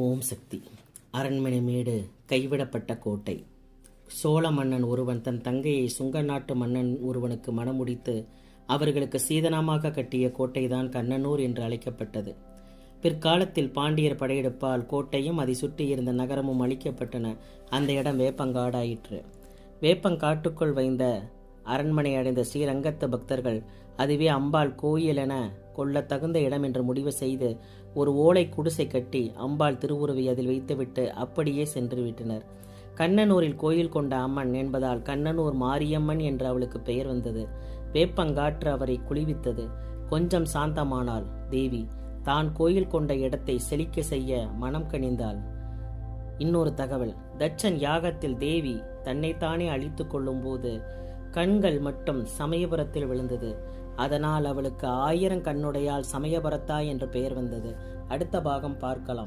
ஓம் சக்தி. அரண்மனை மேடு கைவிடப்பட்ட கோட்டை. சோழ மன்னன் ஒருவன் தன் தங்கையை சுங்க நாட்டு மன்னன் ஒருவனுக்கு மணமுடித்து அவர்களுக்கு சீதனமாக கட்டிய கோட்டைதான் கண்ணனூர் என்று அழைக்கப்பட்டது. பிற்காலத்தில் பாண்டியர் படையெடுப்பால் கோட்டையும் அதை சுற்றியிருந்த நகரமும் அழிக்கப்பட்டன. அந்த இடம் வேப்பங்காடாயிற்று. வேப்பங்காட்டுக்குள் வைந்த அரண்மனை அடைந்த ஸ்ரீரங்கத்து பக்தர்கள் அதுவே அம்பாள் கோயில் என கொள்ள தகுந்த இடம் என்று முடிவு செய்து ஒரு ஓலை குடிசை கட்டி அம்பாள் திருவுருவை அதில் வைத்துவிட்டு அப்படியே சென்று விட்டனர். கண்ணனூரில் கோயில் கொண்ட அம்மன் என்பதால் கண்ணனூர் மாரியம்மன் என்று அவளுக்கு பெயர் வந்தது. வேப்பங்காற்று அவரை குளிவித்தது. கொஞ்சம் சாந்தமானாள் தேவி. தான் கோயில் கொண்ட இடத்தை செழிக்க செய்ய மனம் கனிந்தாள். இன்னொரு தகவல், தட்சன் யாகத்தில் தேவி தன்னைத்தானே அழித்து கொள்ளும் போது கண்கள் மட்டும் சமயபுரத்தில் விழுந்தது. அதனால் அவளுக்கு 1000 கண்ணுடையால் சமயபுரத்தாய் என்ற பெயர் வந்தது. அடுத்த பாகம் பார்க்கலாம்.